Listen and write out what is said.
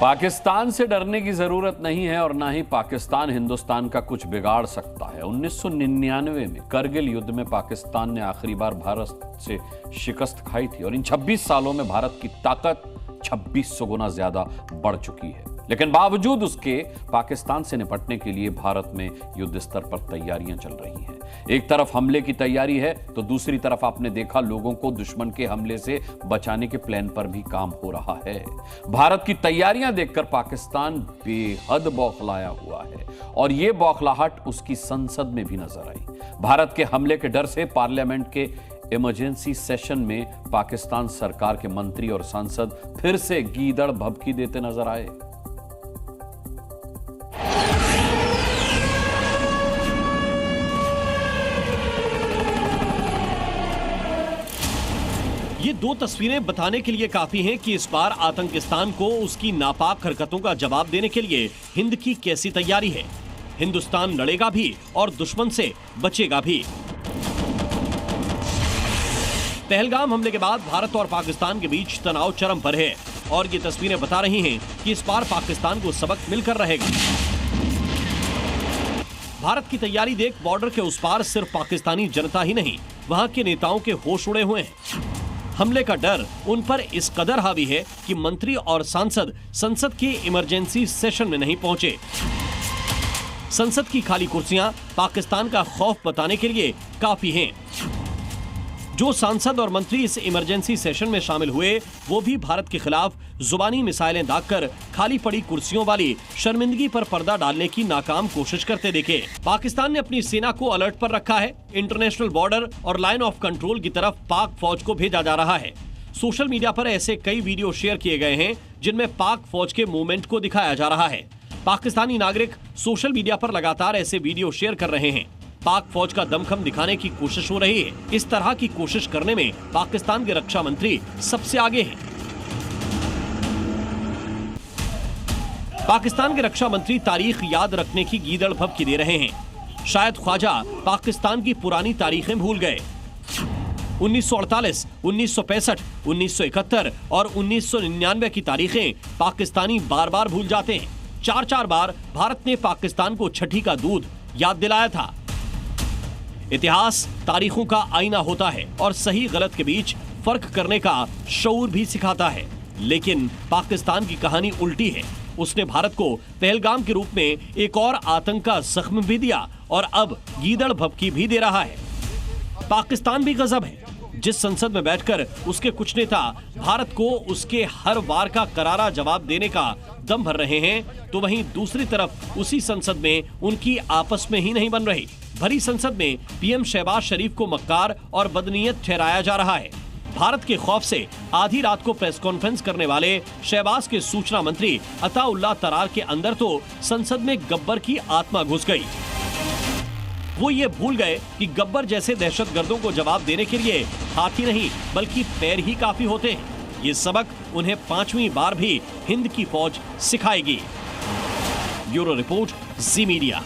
पाकिस्तान से डरने की जरूरत नहीं है और ना ही पाकिस्तान हिंदुस्तान का कुछ बिगाड़ सकता है। 1999 में करगिल युद्ध में पाकिस्तान ने आखिरी बार भारत से शिकस्त खाई थी और इन 26 सालों में भारत की ताकत 2600 गुना ज्यादा बढ़ चुकी है। लेकिन बावजूद उसके पाकिस्तान से निपटने के लिए भारत में युद्ध स्तर पर तैयारियां चल रही हैं। एक तरफ हमले की तैयारी है तो दूसरी तरफ आपने देखा लोगों को दुश्मन के हमले से बचाने के प्लान पर भी काम हो रहा है। भारत की तैयारियां देखकर पाकिस्तान बेहद बौखलाया हुआ है और यह बौखलाहट उसकी संसद में भी नजर आई। भारत के हमले के डर से पार्लियामेंट के इमरजेंसी सेशन में पाकिस्तान सरकार के मंत्री और सांसद फिर से गीदड़ भभकी देते नजर आए। ये दो तस्वीरें बताने के लिए काफी हैं कि इस बार आतंकिस्तान को उसकी नापाक हरकतों का जवाब देने के लिए हिंद की कैसी तैयारी है। हिंदुस्तान लड़ेगा भी और दुश्मन से बचेगा भी। पहलगाम हमले के बाद भारत और पाकिस्तान के बीच तनाव चरम पर है और ये तस्वीरें बता रही हैं कि इस बार पाकिस्तान को सबक मिलकर रहेगा। भारत की तैयारी देख बॉर्डर के उस पार सिर्फ पाकिस्तानी जनता ही नहीं, वहां के नेताओं के होश उड़े हुए हैं। हमले का डर उन पर इस कदर हावी है कि मंत्री और सांसद संसद के इमरजेंसी सेशन में नहीं पहुंचे। संसद की खाली कुर्सियां पाकिस्तान का खौफ बताने के लिए काफी हैं। जो सांसद और मंत्री इस इमरजेंसी सेशन में शामिल हुए वो भी भारत के खिलाफ जुबानी मिसाइलें दागकर खाली पड़ी कुर्सियों वाली शर्मिंदगी पर पर्दा डालने की नाकाम कोशिश करते दिखे। पाकिस्तान ने अपनी सेना को अलर्ट पर रखा है। इंटरनेशनल बॉर्डर और लाइन ऑफ कंट्रोल की तरफ पाक फौज को भेजा जा रहा है। सोशल मीडिया पर ऐसे कई वीडियो शेयर किए गए हैं जिनमें पाक फौज के मूवमेंट को दिखाया जा रहा है। पाकिस्तानी नागरिक सोशल मीडिया पर लगातार ऐसे वीडियो शेयर कर रहे हैं। पाक फौज का दमखम दिखाने की कोशिश हो रही है। इस तरह की कोशिश करने में पाकिस्तान के रक्षा मंत्री सबसे आगे हैं। पाकिस्तान के रक्षा मंत्री तारीख याद रखने की गीदड़ भभकी दे रहे हैं। शायद ख्वाजा पाकिस्तान की पुरानी तारीखें भूल गए। 1948, 1965, 1971 और 1999 की तारीखें पाकिस्तानी बार बार भूल जाते हैं। चार बार भारत ने पाकिस्तान को छठी का दूध याद दिलाया था। इतिहास तारीखों का आईना होता है और सही गलत के बीच फर्क करने का शऊर भी सिखाता है। लेकिन पाकिस्तान की कहानी उल्टी है। उसने भारत को पहलगाम के रूप में एक और आतंक का जख्म भी दिया और अब गीदड़ भभकी भी दे रहा है। पाकिस्तान भी गजब है। जिस संसद में बैठकर उसके कुछ नेता भारत को उसके हर वार का करारा जवाब देने का दम भर रहे हैं, तो वहीं दूसरी तरफ उसी संसद में उनकी आपस में ही नहीं बन रही। भरी संसद में पीएम शहबाज शरीफ को मक्कार और बदनीयत ठहराया जा रहा है। भारत के खौफ से आधी रात को प्रेस कॉन्फ्रेंस करने वाले शहबाज के सूचना मंत्री अताउल्लाह तरार के अंदर तो संसद में गब्बर की आत्मा घुस गई। वो ये भूल गए कि गब्बर जैसे दहशतगर्दों को जवाब देने के लिए हाथ ही नहीं बल्कि पैर ही काफी होते हैं। ये सबक उन्हें 5वीं बार भी हिंद की फौज सिखाएगी। ब्यूरो रिपोर्ट, जी मीडिया।